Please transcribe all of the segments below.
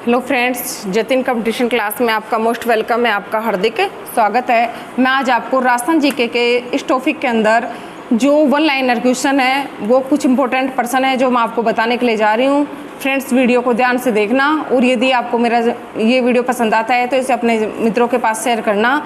Hello friends, Jatin competition class में आपका most welcome है, आपका हार्दिक स्वागत है। मैं आज आपको राजस्थान जीके के इस टॉपिक के अंदर जो वन लाइनर क्वेश्चन है वो कुछ इंपॉर्टेंट पर्सन है जो मैं आपको बताने के लिए जा रही हूँ। फ्रेंड्स, वीडियो को ध्यान से देखना और यदि आपको मेरा ये वीडियो पसंद आता है तो इसे अपने मित्रों के पास शेयर करना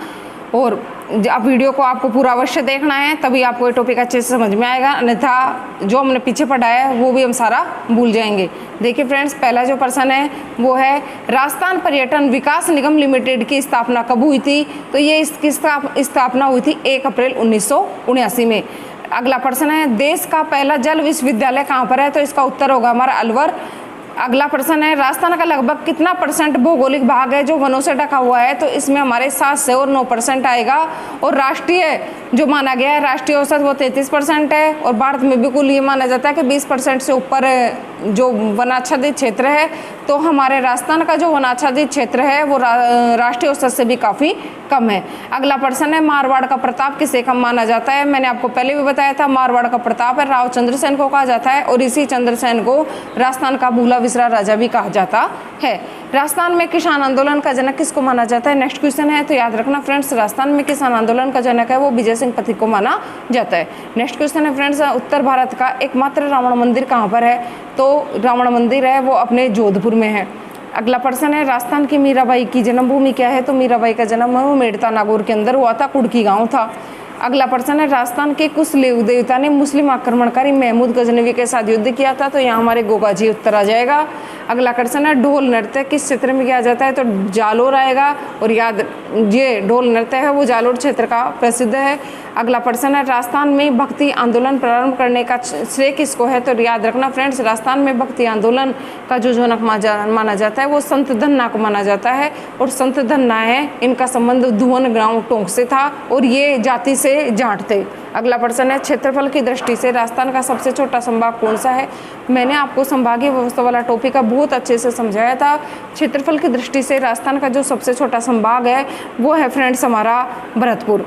और अब वीडियो को आपको पूरा अवश्य देखना है, तभी आपको ये टॉपिक अच्छे से समझ में आएगा, अन्यथा जो हमने पीछे पढ़ा है वो भी हम सारा भूल जाएंगे। देखिए फ्रेंड्स, पहला जो पर्सन है वो है राजस्थान पर्यटन विकास निगम लिमिटेड की स्थापना कब हुई थी? तो ये इसकी स्थापना हुई थी 1 अप्रैल 1979 में। अगला पर्सन है देश का पहला जल विश्वविद्यालय कहाँ पर है? तो इसका उत्तर होगा हमारा अलवर। अगला प्रश्न है राजस्थान का लगभग कितना परसेंट भौगोलिक भाग है जो वनों से ढका हुआ है? तो इसमें हमारे 7 से और 9% आएगा। और राष्ट्रीय जो माना गया है राष्ट्रीय औसत वो 33% है। और भारत में भी कुल ये माना जाता है कि 20% से ऊपर जो वनाच्छादित क्षेत्र है, तो हमारे राजस्थान का जो वनाच्छादित क्षेत्र है वो राष्ट्रीय औसत से भी काफ़ी कम है। अगला प्रश्न है मारवाड़ का प्रताप किसे कम माना जाता है? मैंने आपको पहले भी बताया था, मारवाड़ का प्रताप है राव चंद्रसेन को कहा जाता है और इसी चंद्रसेन को राजस्थान का भूला विसरा राजा भी कहा जाता है। राजस्थान में किसान आंदोलन का जनक किसको माना जाता है? नेक्स्ट क्वेश्चन है, तो याद रखना फ्रेंड्स, राजस्थान में किसान आंदोलन का जनक है वो विजय सिंह पथिक को माना जाता है। नेक्स्ट क्वेश्चन है फ्रेंड्स, उत्तर भारत का एकमात्र रावण मंदिर कहाँ पर है? तो रावण मंदिर है वो अपने जोधपुर में है। अगला प्रश्न है राजस्थान की मीराबाई की जन्मभूमि क्या है? तो मीराबाई का जन्म है वो मेड़ता नागौर के अंदर हुआ था, कुड़की गाँव था। अगला प्रश्न है राजस्थान के कुछ देवता ने मुस्लिम आक्रमणकारी महमूद गजनवी के साथ युद्ध किया था? तो यहाँ हमारे गोगा जी उत्तर आ जाएगा। अगला क्वेश्चन है ढोल नृत्य किस क्षेत्र में किया जाता है? तो जालोर आएगा। और याद ये ढोल नृत्य है वो जालोर क्षेत्र का प्रसिद्ध है। अगला प्रश्न है राजस्थान में भक्ति आंदोलन प्रारंभ करने का श्रेय किसको है? तो याद रखना फ्रेंड्स, राजस्थान में भक्ति आंदोलन का जो जनक माना जाता है वो संत धन्ना को माना जाता है। और संत धन्ना है इनका संबंध धुवन गांव टोंक से था और ये जाति से जाट थे। अगला प्रश्न है क्षेत्रफल की दृष्टि से राजस्थान का सबसे छोटा संभाग कौन सा है? मैंने आपको संभागीय व्यवस्था वाला टॉपिक का बहुत अच्छे से समझाया था। क्षेत्रफल की दृष्टि से राजस्थान का जो सबसे छोटा संभाग है वो है फ्रेंड्स हमारा भरतपुर।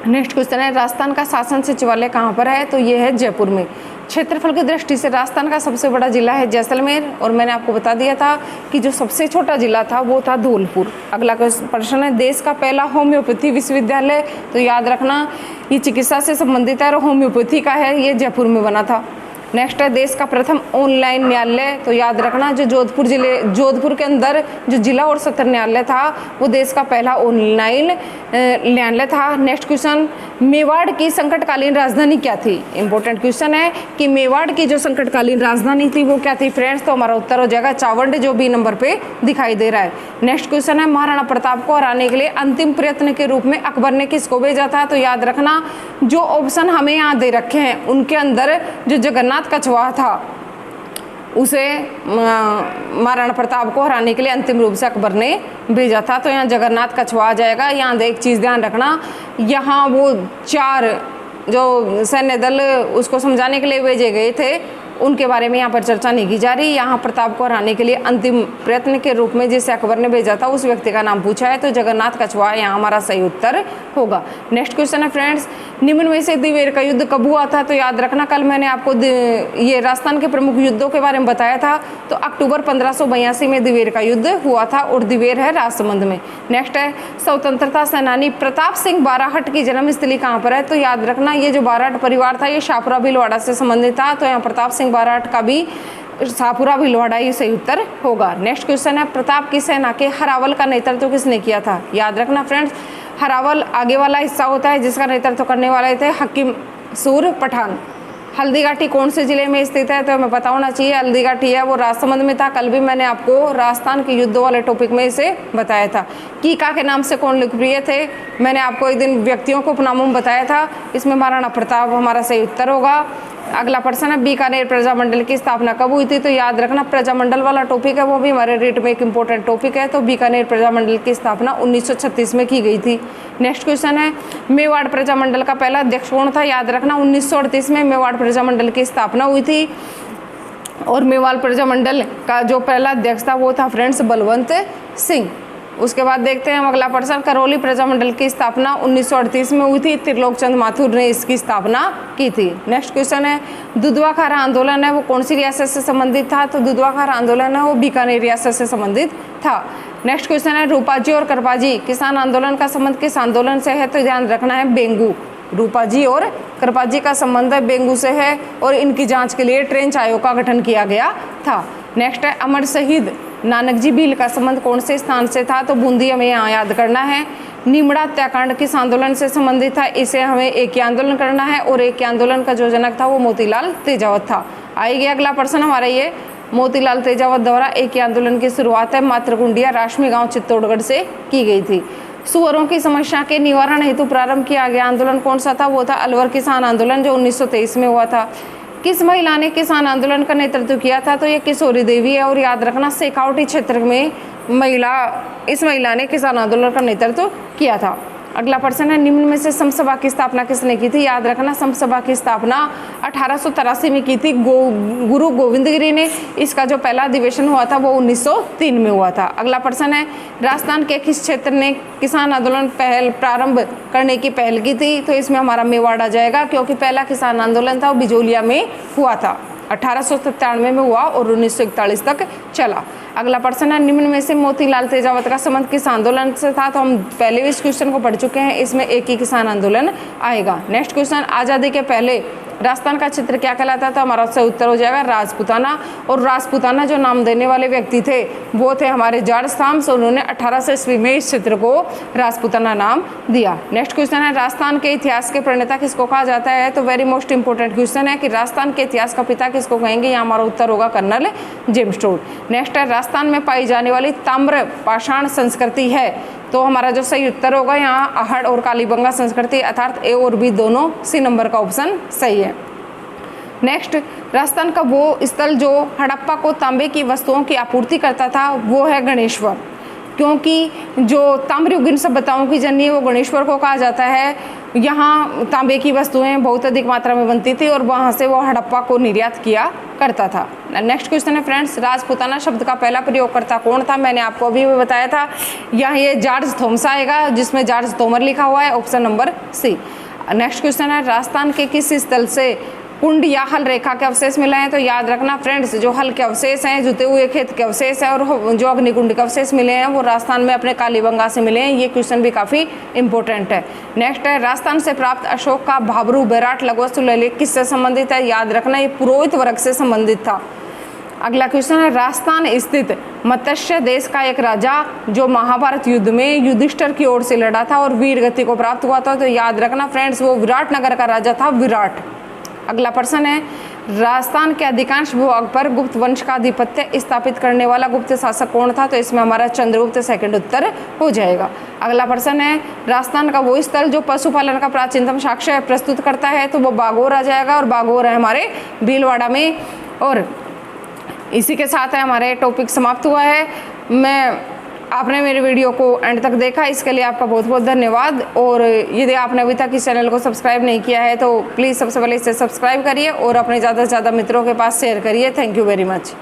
नेक्स्ट क्वेश्चन है राजस्थान का शासन सचिवालय कहाँ पर है? तो ये है जयपुर में। क्षेत्रफल की दृष्टि से राजस्थान का सबसे बड़ा जिला है जैसलमेर और मैंने आपको बता दिया था कि जो सबसे छोटा जिला था वो था धौलपुर। अगला प्रश्न है देश का पहला होम्योपैथी विश्वविद्यालय? तो याद रखना ये चिकित्सा से संबंधित है और होम्योपैथी का है, ये जयपुर में बना था। नेक्स्ट है देश का प्रथम ऑनलाइन न्यायालय? तो याद रखना जो जोधपुर के अंदर जो जिला और सत्र न्यायालय था वो देश का पहला ऑनलाइन न्यायालय था। नेक्स्ट क्वेश्चन, मेवाड़ की संकटकालीन राजधानी क्या थी? इंपॉर्टेंट क्वेश्चन है कि मेवाड़ की जो संकटकालीन राजधानी थी वो क्या थी फ्रेंड्स? तो हमारा उत्तर हो जाएगा चावंड, जो बी नंबर पे दिखाई दे रहा है। नेक्स्ट क्वेश्चन है महाराणा प्रताप को हराने के लिए अंतिम प्रयत्न के रूप में अकबर ने किसको भेजा था? तो याद रखना जो ऑप्शन हमें यहाँ दे रखे हैं उनके अंदर जो जगन्नाथ कछवाहा था उसे महाराणा प्रताप को हराने के लिए अंतिम रूप से अकबर ने भेजा था। तो यहाँ जगन्नाथ कछवाहा आ जाएगा। यहाँ एक चीज़ ध्यान रखना, यहाँ वो 4 जो सैन्य दल उसको समझाने के लिए भेजे गए थे उनके बारे में यहाँ पर चर्चा नहीं की जा रही। यहाँ प्रताप को हराने के लिए अंतिम प्रयत्न के रूप में जिसे अकबर ने भेजा था उस व्यक्ति का नाम पूछा है, तो जगन्नाथ कछवाहा यहाँ हमारा सही उत्तर होगा। नेक्स्ट क्वेश्चन है फ्रेंड्स, निम्न में से दिवेर का युद्ध कब हुआ था? तो याद रखना कल मैंने आपको ये राजस्थान के प्रमुख युद्धों के बारे में बताया था, तो अक्टूबर 1582 में दिवेर का युद्ध हुआ था और दिवेर है राजसमंद में। नेक्स्ट है स्वतंत्रता सेनानी प्रताप सिंह बाराहट की जन्मस्थली कहाँ पर है? तो याद रखना ये जो बाराहट परिवार था ये शाहपुरा भीलवाड़ा से संबंधित था, तो यहाँ प्रताप सिंह बाराहट का भी शाहपुरा भीलवाड़ा ही सही उत्तर होगा। नेक्स्ट क्वेश्चन है प्रताप की सेना के हरावल का नेतृत्व किसने किया था? याद रखना फ्रेंड्स, हरावल आगे वाला हिस्सा होता है जिसका नेतृत्व करने वाले थे हकीम सूर पठान। हल्दीघाटी कौन से जिले में स्थित है? तो हमें पता होना चाहिए हल्दीघाटी है वो राजसमंद में था। कल भी मैंने आपको राजस्थान के युद्ध वाले टॉपिक में इसे बताया था। कीका के नाम से कौन लोकप्रिय थे? मैंने आपको एक दिन व्यक्तियों को उपनामों में बताया था, इसमें महाराणा प्रताप हमारा सही उत्तर होगा। अगला प्रश्न है बीकानेर प्रजामंडल की स्थापना कब हुई थी? तो याद रखना प्रजामंडल वाला टॉपिक है वो भी हमारे रीट में एक इंपॉर्टेंट टॉपिक है, तो बीकानेर प्रजामंडल की स्थापना 1936 में की गई थी। नेक्स्ट क्वेश्चन है मेवाड़ प्रजामंडल का पहला अध्यक्ष कौन था? याद रखना 1938 में मेवाड़ प्रजामंडल की स्थापना हुई थी और मेवाड़ प्रजामंडल का जो पहला अध्यक्ष था वो था फ्रेंड्स बलवंत सिंह। उसके बाद देखते हैं हम अगला प्रश्न। करौली प्रजामंडल की स्थापना 1938 में हुई थी। त्रिलोक चंद माथुर ने इसकी स्थापना की थी। नेक्स्ट क्वेश्चन है दुधवा खारा आंदोलन है वो कौन सी रियासत से संबंधित था? तो दुधवा खारा आंदोलन है वो बीकानेर रियासत से संबंधित था। नेक्स्ट क्वेश्चन है रूपाजी और करपाजी किसान आंदोलन का संबंध किस आंदोलन से है? तो ध्यान रखना है बेंगू। रूपाजी और करपाजी का संबंध बेंगू से है और इनकी जांच के लिए ट्रेंच आयोग का गठन किया गया था। नेक्स्ट है अमर शहीद नानक जी भील का संबंध कौन से स्थान से था? तो बूंदी हमें यहाँ याद करना है। निमड़ा हत्याकांड किस आंदोलन से संबंधित था? इसे हमें एक ही आंदोलन करना है और एक ही आंदोलन का जो जनक था वो मोतीलाल तेजावत था। आएगी अगला प्रश्न हमारा ये मोतीलाल तेजावत द्वारा एक ही आंदोलन की शुरुआत है मातृकुंडिया राशमी गांव चित्तौड़गढ़ से की गई थी। सुअरों की समस्या के निवारण हेतु प्रारंभ किया गया आंदोलन कौन सा था? वो था अलवर किसान आंदोलन जो 1923 में हुआ था। किस महिला ने किसान आंदोलन का नेतृत्व किया था? तो ये किशोरी देवी है और याद रखना शेखावटी क्षेत्र में इस महिला ने किसान आंदोलन का नेतृत्व किया था। अगला प्रश्न है निम्न में से समसभा की स्थापना किसने की थी? याद रखना समसभा की स्थापना 1883 में की थी गुरु गोविंद गिरी ने। इसका जो पहला अधिवेशन हुआ था वो 1903 में हुआ था। अगला प्रश्न है राजस्थान के किस क्षेत्र ने किसान आंदोलन प्रारंभ करने की पहल की थी? तो इसमें हमारा मेवाड़ आ जाएगा क्योंकि पहला किसान आंदोलन था वो बिजोलिया में हुआ था। 1897 में हुआ और 1941 तक चला। अगला प्रश्न है निम्न में से मोतीलाल तेजावत का संबंध किस आंदोलन से था? तो हम पहले भी इस क्वेश्चन को पढ़ चुके हैं, इसमें एक ही किसान आंदोलन आएगा। नेक्स्ट क्वेश्चन आज़ादी के पहले राजस्थान का क्षेत्र क्या कहलाता था? हमारा सही उत्तर हो जाएगा राजपूताना। और राजपूताना जो नाम देने वाले व्यक्ति थे वो थे हमारे जॉर्ज थॉमस। उन्होंने 1800 ईस्वी में इस क्षेत्र को राजपूताना नाम दिया। नेक्स्ट क्वेश्चन है राजस्थान के इतिहास के प्रणेता किसको कहा जाता है? तो वेरी मोस्ट इंपोर्टेंट क्वेश्चन है कि राजस्थान के इतिहास का पिता किसको कहेंगे? यहाँ हमारा उत्तर होगा कर्नल जेम्स टोड। नेक्स्ट है राजस्थान में पाई जाने वाली ताम्र पाषाण संस्कृति है। तो हमारा जो सही उत्तर होगा यहाँ आहड़ और कालीबंगा संस्कृति अर्थात ए और बी दोनों सी नंबर का ऑप्शन सही है। नेक्स्ट राजस्थान का वो स्थल जो हड़प्पा को तांबे की वस्तुओं की आपूर्ति करता था वो है गणेश्वर, क्योंकि जो ताम्रयुगीन सभ्यताओं की जननी है वो गणेश्वर को कहा जाता है। यहाँ तांबे की वस्तुएं बहुत अधिक मात्रा में बनती थी और वहाँ से वो हड़प्पा को निर्यात किया करता था। नेक्स्ट क्वेश्चन है फ्रेंड्स राजपूताना शब्द का पहला प्रयोगकर्ता कौन था? मैंने आपको अभी भी बताया था, यहाँ ये जॉर्ज थॉमस आएगा जिसमें जॉर्ज तोमर लिखा हुआ है, option number C. Next question है राजस्थान के किस स्थल से कुंड या हल रेखा के अवशेष मिले हैं? तो याद रखना फ्रेंड्स जो हल के अवशेष हैं, जुते हुए खेत के अवशेष हैं और जो अग्निकुंड के अवशेष मिले हैं वो राजस्थान में अपने कालीबंगा से मिले हैं। ये क्वेश्चन भी काफ़ी इंपॉर्टेंट है। नेक्स्ट है राजस्थान से प्राप्त अशोक का भाबरू बैराट लघुवस्तु ललित किससे संबंधित है? याद रखना ये पुरोहित वर्ग से संबंधित था। अगला क्वेश्चन है राजस्थान स्थित मत्स्य देश का एक राजा जो महाभारत युद्ध में युधिष्ठिर की ओर से लड़ा था और वीर गति को प्राप्त हुआ था। तो याद रखना फ्रेंड्स वो विराट नगर का राजा था विराट। अगला प्रश्न है राजस्थान के अधिकांश भूभाग पर गुप्त वंश का आधिपत्य स्थापित करने वाला गुप्त शासक कौन था? तो इसमें हमारा चंद्रगुप्त सेकंड उत्तर हो जाएगा। अगला प्रश्न है राजस्थान का वो स्थल जो पशुपालन का प्राचीनतम साक्ष्य प्रस्तुत करता है? तो वो बागोर आ जाएगा और बागोर है हमारे भीलवाड़ा में। और इसी के साथ है हमारे टॉपिक समाप्त हुआ है। आपने मेरे वीडियो को एंड तक देखा इसके लिए आपका बहुत बहुत धन्यवाद। और यदि आपने अभी तक इस चैनल को सब्सक्राइब नहीं किया है तो प्लीज़ सबसे पहले इसे सब्सक्राइब करिए और अपने ज़्यादा से ज़्यादा मित्रों के पास शेयर करिए। Thank you very much.